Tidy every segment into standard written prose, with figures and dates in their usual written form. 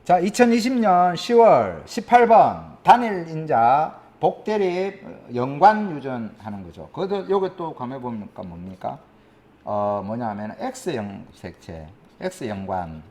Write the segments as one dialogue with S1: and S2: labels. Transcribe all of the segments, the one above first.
S1: 자, 2020년 10월 18번 단일 인자 복대립 연관 유전하는 거죠. 그것도 요게 또 가만 보니까 뭡니까? 뭐냐면 X형 색채, X연관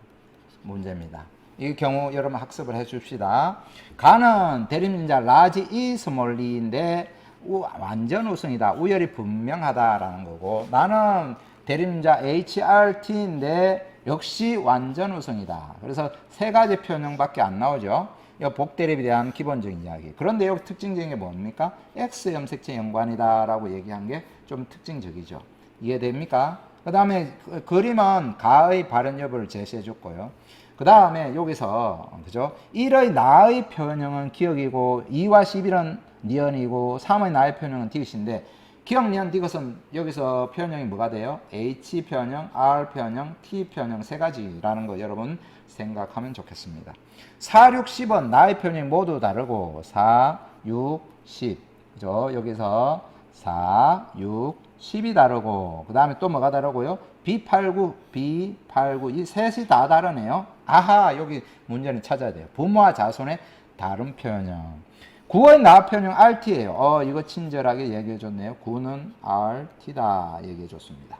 S1: 문제입니다. 이 경우 여러분 학습을 해 줍시다. 가는 대립인자 라지 E 스몰 E인데 완전 우승이다. 우열이 분명하다라는 거고, 나는 대립인자 HRT인데 역시 완전 우승이다. 그래서 세 가지 표현형밖에 안 나오죠. 이 복대립에 대한 기본적인 이야기. 그런데 여기 특징적인 게 뭡니까? X형 색채 연관이다 라고 얘기한 게 좀 특징적이죠. 이해됩니까? 그 다음에 그림은 가의 발현 여부를 제시해 줬고요. 그 다음에 여기서 그죠? 1의 나의 표현형은 기억이고 2와 11은 니언이고 3의 나의 표현형은 디귿인데, 기억, 니언, 디귿은 여기서 표현형이 뭐가 돼요? H 표현형, R 표현형, T 표현형 세 가지라는 거 여러분 생각하면 좋겠습니다. 4, 6, 10은 나의 표현형이 모두 다르고 4, 6, 10 그죠? 여기서 4, 6, 10이 다르고, 그 다음에 또 뭐가 다르고요? B89, B89 이 셋이 다 다르네요. 아하, 여기 문제는 찾아야 돼요. 부모와 자손의 다른 표현형. 9의 나 표현형 RT예요. 이거 친절하게 얘기해 줬네요. 9는 RT다 얘기해 줬습니다.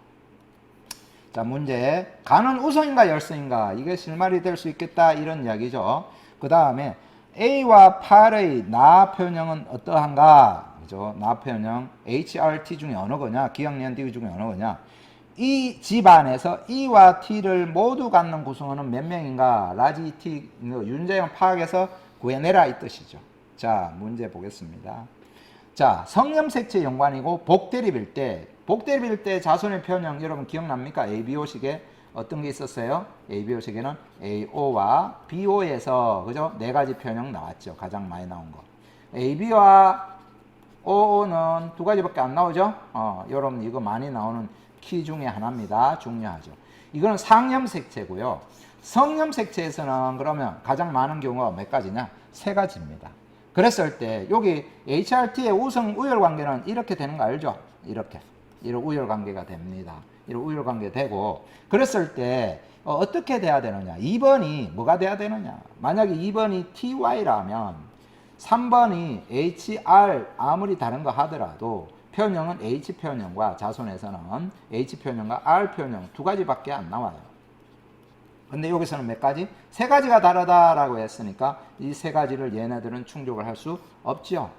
S1: 자, 문제. 가는 우성인가 열성인가? 이게 실말이 될 수 있겠다 이런 이야기죠. 그 다음에 A와 8의 나 표현형은 어떠한가? 그죠? 나 표현형 HRT 중에 어느 거냐? 기억, 니은, 디귿 중에 어느 거냐? 이 집안에서 E와 T를 모두 갖는 구성원은 몇 명인가? 라지 T 유전자형 파악해서 구해내라 이 뜻이죠. 자, 문제 보겠습니다. 자, 성염색채 연관이고 복대립일 때 자손의 표현형 여러분 기억납니까? ABO식에 어떤 게 있었어요? ABO식에는 AO와 BO에서 그죠? 네 가지 표현형 나왔죠. 가장 많이 나온 거. AB와 OO는 두 가지밖에 안 나오죠? 여러분 이거 많이 나오는 키 중에 하나입니다. 중요하죠. 이거는 상염색채고요. 성염색채에서는 그러면 가장 많은 경우가 몇 가지냐? 세 가지입니다. 그랬을 때 여기 HRT의 우성 우열 관계는 이렇게 되는 거 알죠? 이렇게 이런 우열 관계가 됩니다. 이런 우열 관계 되고, 그랬을 때 어떻게 돼야 되느냐? 2번이 뭐가 돼야 되느냐? 만약에 2번이 TY라면 3번이 HR 아무리 다른 거 하더라도 표현형은 H 표현형과 자손에서는 H 표현형과 R 표현형 두 가지밖에 안 나와요. 근데 여기서는 몇 가지? 세 가지가 다르다라고 했으니까 이 세 가지를 얘네들은 충족을 할 수 없죠.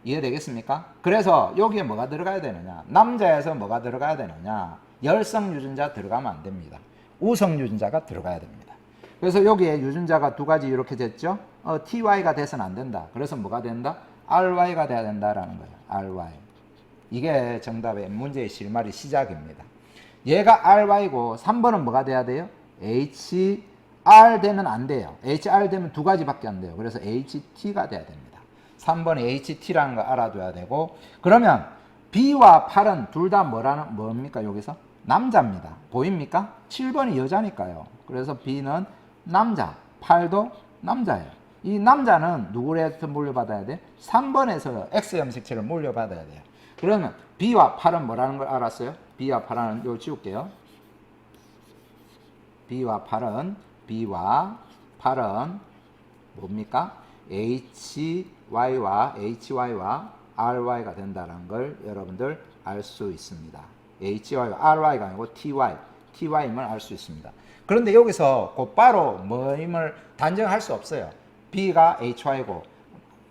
S1: 이해되겠습니까? 그래서 여기에 뭐가 들어가야 되느냐? 남자에서 뭐가 들어가야 되느냐? 열성 유전자 들어가면 안 됩니다. 우성 유전자가 들어가야 됩니다. 그래서 여기에 유전자가 두 가지 이렇게 됐죠? TY가 돼서는 안 된다. 그래서 뭐가 된다? RY가 돼야 된다라는 거예요. RY. 이게 정답의 문제의 실마리 시작입니다. 얘가 RY고 3번은 뭐가 돼야 돼요? HR 되면 안 돼요. HR 되면 두 가지밖에 안 돼요. 그래서 HT가 돼야 됩니다. 3번이 HT라는 거 알아둬야 되고, 그러면 B와 8은 둘 다 뭡니까 여기서? 남자입니다. 보입니까? 7번이 여자니까요. 그래서 B는 남자, 8도 남자예요. 이 남자는 누구한테 물려받아야 돼? 3번에서 X형 색채를 물려받아야 돼요. 그러면 B와 8은 뭐라는 걸 알았어요? B와 8은 이거 지울게요. B와 8은 뭡니까? HY와 RY가 된다는 걸 여러분들 알 수 있습니다. HY가 RY가 아니고 TY임을 알 수 있습니다. 그런데 여기서 곧바로 뭐임을 단정할 수 없어요. B가 HY고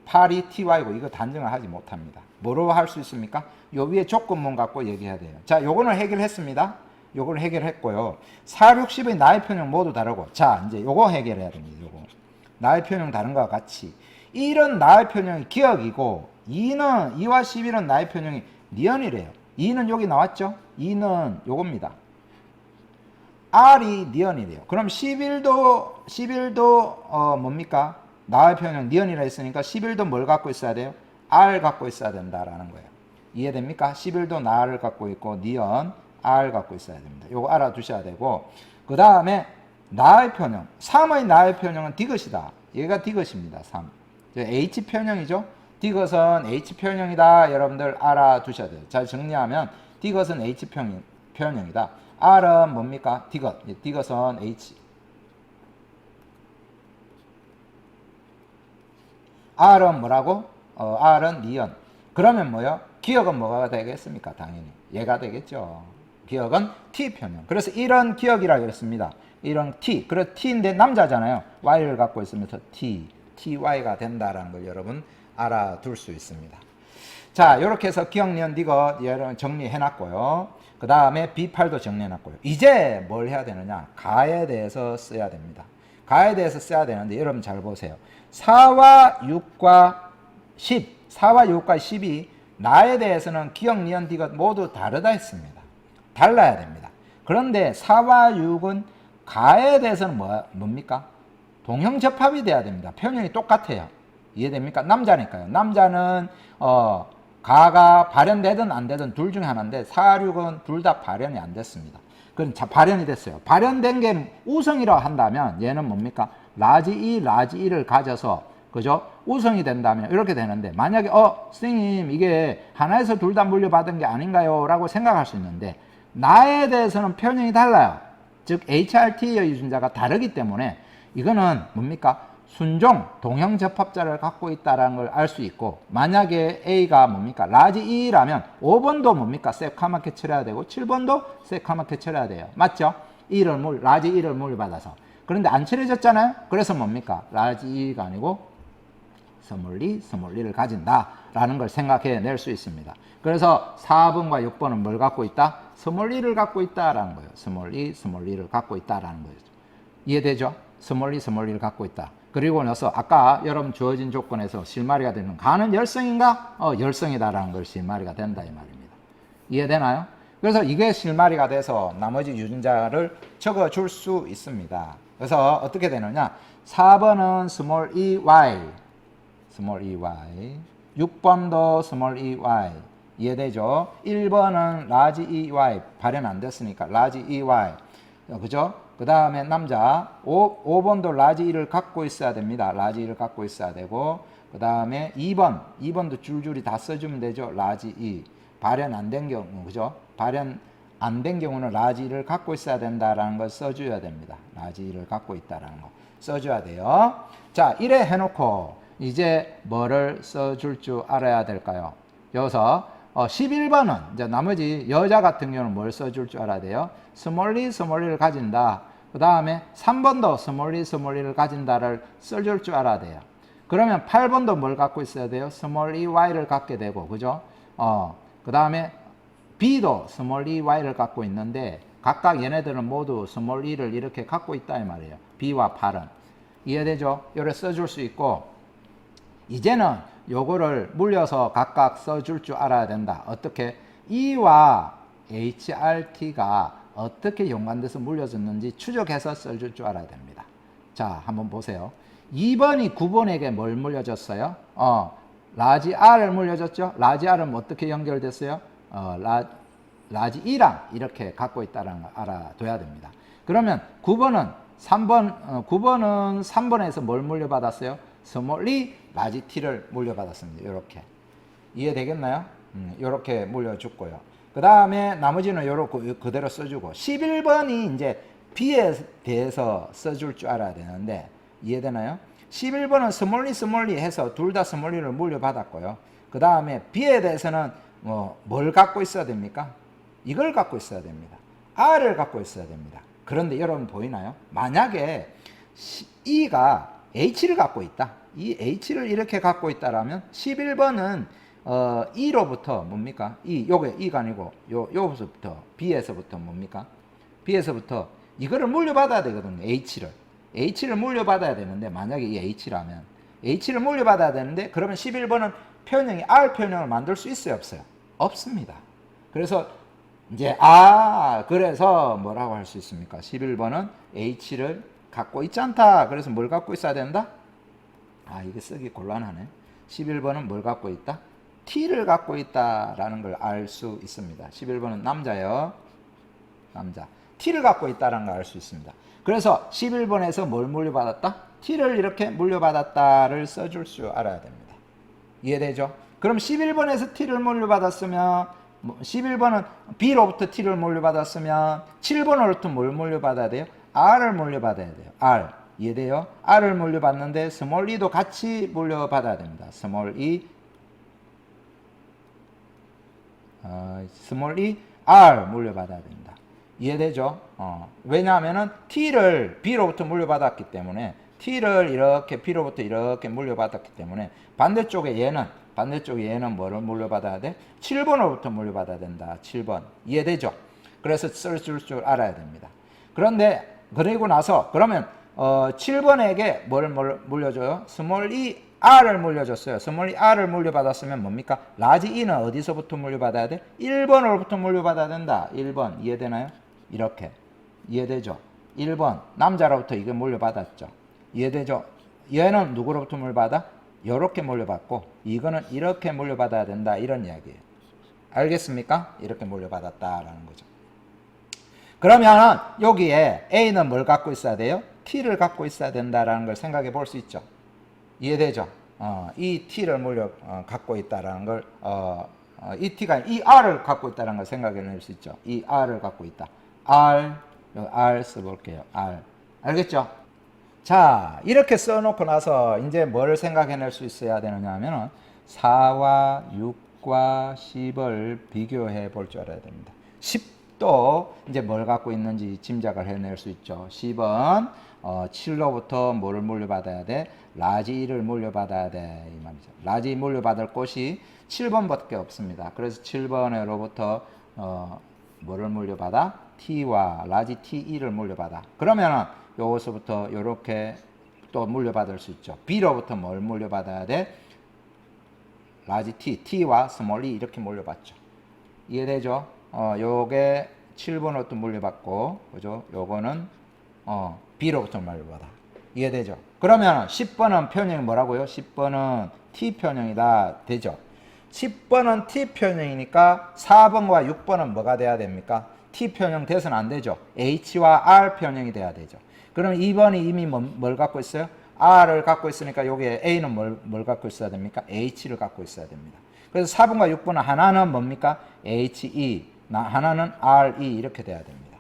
S1: 8이 TY고 이거 단정을 하지 못합니다. 뭐로 할 수 있습니까? 요 위에 조건문 갖고 얘기해야 돼요. 자, 요거는 해결했습니다. 요걸 해결했고요. 4, 6, 10의 나의 표현형 모두 다르고, 자, 이제 요거 해결해야 됩니다. 요거. 나의 표현형 다른 거와 같이. 1은 나의 표현형이 기억이고, 2와 11은 나의 표현형이 니언이래요. 2는 여기 나왔죠? 2는 요겁니다. R이 니언이래요. 그럼 11도 뭡니까? 나의 표현형 니언이라 했으니까 11도 뭘 갖고 있어야 돼요? R 갖고 있어야 된다라는 거예요. 이해됩니까? 11도 나를 갖고 있고, 니언 R 갖고 있어야 됩니다. 요거 알아두셔야 되고, 그 다음에 나의 표현형 3의 나의 표현형은 디귿이다. 얘가 디귿입니다. 3 H 표현형이죠. 디귿은 H 표현형이다. 여러분들 알아두셔야 돼요. 잘 정리하면 디귿은 H 표현형이다. R은 뭡니까? 디귿은 H R은 뭐라고? R은 니은. 그러면 뭐요? 기억은 뭐가 되겠습니까? 당연히 얘가 되겠죠. 기억은 T 편형. 그래서 이런 기억이라고 했습니다. 이런 T. 그래서 T인데 남자잖아요. Y를 갖고 있으면서 T, TY가 된다라는 걸 여러분 알아둘 수 있습니다. 자, 이렇게 해서 기억, 니은, 디귿 여러분 정리해놨고요. 그 다음에 B8도 정리해놨고요. 이제 뭘 해야 되느냐? 가에 대해서 써야 됩니다. 가에 대해서 써야 되는데 여러분 잘 보세요. 4와 6과 10, 4와 6과 10이 나에 대해서는 기억, 니은, 디귿 모두 다르다 했습니다. 달라야 됩니다. 그런데 4와 6은 가에 대해서는 뭡니까? 동형접합이 돼야 됩니다. 표현이 똑같아요. 이해됩니까? 남자니까요. 남자는 가가 발현되든 안 되든 둘 중에 하나인데 4, 6은 둘 다 발현이 안 됐습니다. 그럼 발현이 됐어요. 발현된 게 우성이라고 한다면 얘는 뭡니까? 라지 2, 라지 1을 가져서 그죠? 우성이 된다면 이렇게 되는데 만약에 선생님 이게 하나에서 둘 다 물려받은 게 아닌가요? 라고 생각할 수 있는데 나에 대해서는 표현이 달라요. 즉 HRT의 유전자가 다르기 때문에 이거는 뭡니까? 순종, 동형접합자를 갖고 있다는 걸 알 수 있고 만약에 A가 뭡니까? 라지 2라면 5번도 뭡니까? 새카맣게 칠해야 되고 7번도 새카맣게 칠해야 돼요. 맞죠? 라지 2를 물려받아서. 그런데 안 칠해졌잖아요? 그래서 뭡니까? 라지 2가 아니고 스몰 2를 가진다라는 걸 생각해낼 수 있습니다. 그래서 4번과 6번은 뭘 갖고 있다? 스몰 2를 갖고 있다라는 거예요. 스몰 2를 갖고 있다라는 거예요. 이해되죠? 스몰 2를 갖고 있다. 그리고 나서 아까 여러분 주어진 조건에서 실마리가 되는 가는 열성인가? 열성이다라는 걸 실마리가 된다 이 말입니다. 이해되나요? 그래서 이게 실마리가 돼서 나머지 유전자를 적어줄 수 있습니다. 그래서 어떻게 되느냐? 4번은 스몰 EY 6번도 스몰 EY 이해되죠? 1번은 라지 EY 발현 안 됐으니까 라지 EY 그죠? 그 다음에 남자 5번도 라지 1을 갖고 있어야 됩니다. 라지 1을 갖고 있어야 되고 그 다음에 2번도 줄줄이 다 써주면 되죠. 라지 2 발현 안 된 경우 그죠? 발현 안 된 경우는 라지 1을 갖고 있어야 된다라는 걸 써줘야 됩니다. 라지 1을 갖고 있다라는 거 써줘야 돼요. 자, 이래 해놓고 이제 뭐를 써줄 줄 알아야 될까요? 여기서 11번은 이제 나머지 여자 같은 경우는 뭘 써줄 줄 알아야 돼요? 스몰 2를 가진다. 그 다음에 3번도 스몰 2를 가진다를 써줄 줄 알아야 돼요. 그러면 8번도 뭘 갖고 있어야 돼요? 스몰 2Y를 갖게 되고, 그죠? 그 다음에 B도 스몰 2Y를 갖고 있는데 각각 얘네들은 모두 스몰 2를 이렇게 갖고 있다 이 말이에요. B와 8은. 이해되죠? 이렇게 써줄 수 있고 이제는 요거를 물려서 각각 써줄 줄 알아야 된다. 어떻게? E와 HRT가 어떻게 연관돼서 물려졌는지 추적해서 써줄 줄 알아야 됩니다. 자, 한번 보세요. 2번이 9번에게 뭘 물려줬어요? 라지 R을 물려줬죠? 라지 R은 어떻게 연결됐어요? 라지 E랑 이렇게 갖고 있다는 걸 알아둬야 됩니다. 그러면 9번은 3번에서 뭘 물려받았어요? 스몰 2 라지 T를 물려받았습니다. 이렇게. 이해되겠나요? 이렇게 물려줬고요. 그 다음에 나머지는 이렇게 그대로 써주고 11번이 이제 B에 대해서 써줄 줄 알아야 되는데 이해되나요? 11번은 스몰 2 해서 둘 다 스몰 2를 물려받았고요. 그 다음에 B에 대해서는 뭘 갖고 있어야 됩니까? 이걸 갖고 있어야 됩니다. R을 갖고 있어야 됩니다. 그런데 여러분 보이나요? 만약에 E가 H를 갖고 있다. 이 H를 이렇게 갖고 있다라면 11번은 E로부터 뭡니까? 요게 E가 아니고 요거서부터 B에서부터 뭡니까? B에서부터 이거를 물려받아야 되거든요. H를 물려받아야 되는데 만약에 이 H라면 H를 물려받아야 되는데 그러면 11번은 표현형이 R 표현형을 만들 수 있어요, 없어요? 없습니다. 그래서 이제 그래서 뭐라고 할 수 있습니까? 11번은 H를 갖고 있지 않다. 그래서 뭘 갖고 있어야 된다? 이게 쓰기 곤란하네. 11번은 뭘 갖고 있다? T를 갖고 있다라는 걸 알 수 있습니다. 11번은 남자예요. 남자. T를 갖고 있다라는 걸 알 수 있습니다. 그래서 11번에서 뭘 물려받았다? T를 이렇게 물려받았다를 써줄 줄 알아야 됩니다. 이해되죠? 그럼 11번에서 T를 물려받았으면 11번은 B로부터 T를 물려받았으면 7번으로부터 뭘 물려받아야 돼요? R을 물려받아야 돼요. R. 이해돼요? R을 물려받는데 스몰 e도 같이 물려받아야 됩니다. 스몰 e, 스몰 e, R 물려받아야 됩니다. 이해되죠? 왜냐하면은 T를 B로부터 물려받았기 때문에 T를 이렇게 B로부터 이렇게 물려받았기 때문에 반대쪽에 얘는 뭐를 물려받아야 돼? 7번으로부터 물려받아야 된다. 7번. 이해되죠? 그래서 쓸 줄 알아야 됩니다. 그런데 그리고 나서 그러면 7번에게 뭘 물려줘요? 스몰 e r을 물려줬어요. 스몰 e r을 물려받았으면 뭡니까? 라지 e는 어디서부터 물려받아야 돼? 1번으로부터 물려받아야 된다. 1번. 이해되나요? 이렇게. 이해되죠? 1번. 남자로부터 이게 물려받았죠. 이해되죠? 얘는 누구로부터 물려받아? 이렇게 물려받고 이거는 이렇게 물려받아야 된다. 이런 이야기예요. 알겠습니까? 이렇게 물려받았다라는 거죠. 그러면 여기에 A는 뭘 갖고 있어야 돼요? T를 갖고 있어야 된다라는 걸 생각해 볼 수 있죠. 이해되죠? 이 T를 갖고 있다라는 걸, 이 T가 이 R을 갖고 있다는 걸 생각해 낼 수 있죠. 이 R을 갖고 있다. R 써볼게요. R. 알겠죠? 자, 이렇게 써놓고 나서 이제 뭘 생각해 낼 수 있어야 되느냐 하면은 4와 6과 10을 비교해 볼 줄 알아야 됩니다. 10도 이제 뭘 갖고 있는지 짐작을 해낼 수 있죠. 10은 7로부터 뭐를 물려받아야 돼? 라지 1을 물려받아야 돼. 이 말이죠. 라지 물려받을 곳이 7번밖에 없습니다. 그래서 7번으로부터 뭐를 물려받아? T와 라지 T2를 물려받아. 그러면은 요것부터 요렇게 또 물려받을 수 있죠. B로부터 뭘 물려받아야 돼? 라지 T, T와 스몰 e 이렇게 물려받죠. 이해되죠? 요게 7번으로부터 물려받고, 그죠? 요거는 B로부터 물려받아. 이해되죠? 그러면 10번은 편형이 뭐라고요? 10번은 T 편형이다. 되죠? 10번은 T 편형이니까 4번과 6번은 뭐가 돼야 됩니까? T 편형 돼서는 안 되죠. H와 R 편형이 돼야 되죠. 그럼 2번이 이미 뭘 갖고 있어요? R을 갖고 있으니까 여기에 A는 뭘 갖고 있어야 됩니까? H를 갖고 있어야 됩니다. 그래서 4번과 6번은 하나는 뭡니까? HE, 하나는 RE 이렇게 돼야 됩니다.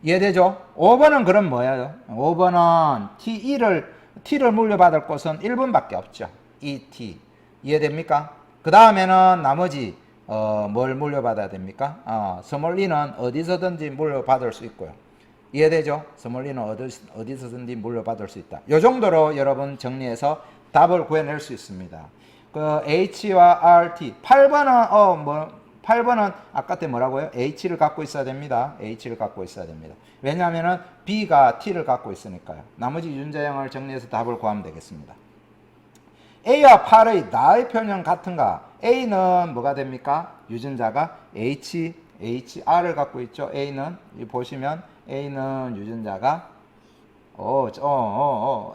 S1: 이해되죠? 5번은 그럼 뭐예요? 5번은 T를 물려받을 곳은 1번밖에 없죠. ET. 이해됩니까? 그 다음에는 나머지 뭘 물려받아야 됩니까? 스몰 e는 어디서든지 물려받을 수 있고요. 이해되죠? 스몰 e는 어디서든지 물려받을 수 있다. 이 정도로 여러분 정리해서 답을 구해낼 수 있습니다. 그 H와 RT 8번은 아까 때 뭐라고요? H를 갖고 있어야 됩니다. H를 갖고 있어야 됩니다. 왜냐하면 B가 T를 갖고 있으니까요. 나머지 유전자형을 정리해서 답을 구하면 되겠습니다. A와 8의 나의 편형 같은가? A는 뭐가 됩니까? 유전자가 HR을 갖고 있죠. A는 보시면 A는 유전자가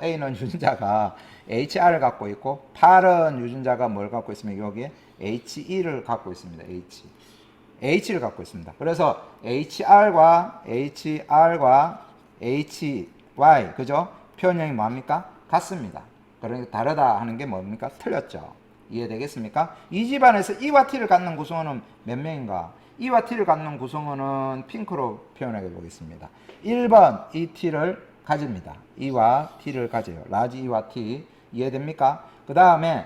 S1: A는 유전자가 HR을 갖고 있고 8은 유전자가 뭘 갖고 있으면 여기에 HE를 갖고 있습니다. H를 갖고 있습니다. 그래서 HR과 HY 그죠? 편형이 뭡니까? 같습니다. 그러니까 다르다 하는 게 뭡니까? 틀렸죠. 이해되겠습니까? 이 집안에서 E와 T를 갖는 구성원은 몇 명인가? E와 T를 갖는 구성원은 핑크로 표현해 보겠습니다. 1번 이 T를 가집니다. E와 T를 가져요. 라지 E와 T. 이해됩니까? 그 다음에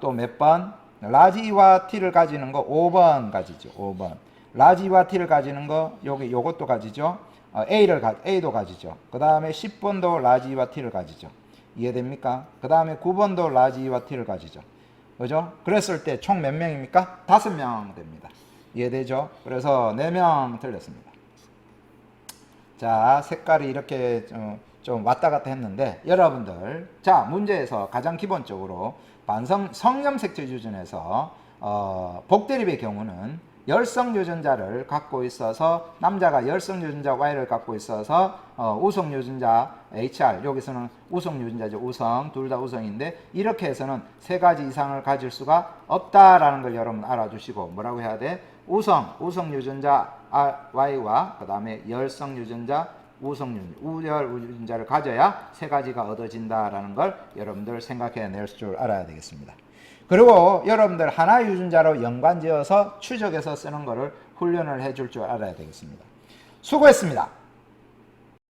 S1: 또 몇 번? 라지 E와 T를 가지는 거 5번 가지죠. 5번. 라지 E와 T를 가지는 거 요것도 가지죠. A도 가지죠. 그 다음에 10번도 라지 E와 T를 가지죠. 이해됩니까? 그 다음에 9번도 라지 E와 T를 가지죠. 그죠? 그랬을 때 총 몇 명입니까? 5명 됩니다. 이해되죠? 그래서 4명 틀렸습니다. 자, 색깔이 이렇게 좀 왔다 갔다 했는데 여러분들 자 문제에서 가장 기본적으로 성염색체 유전에서 복대립의 경우는 열성 유전자를 갖고 있어서 남자가 열성 유전자 Y를 갖고 있어서 우성 유전자 HR 여기서는 우성 유전자죠. 우성 둘 다 우성인데 이렇게 해서는 3가지 이상을 가질 수가 없다라는 걸 여러분 알아주시고 뭐라고 해야 돼? 우성 유전자 Y와 그 다음에 열성 유전자 우열 유전자를 가져야 3가지가 얻어진다라는 걸 여러분들 생각해낼 줄 알아야 되겠습니다. 그리고 여러분들 하나 유전자로 연관지어서 추적해서 쓰는 것을 훈련을 해줄 줄 알아야 되겠습니다. 수고했습니다.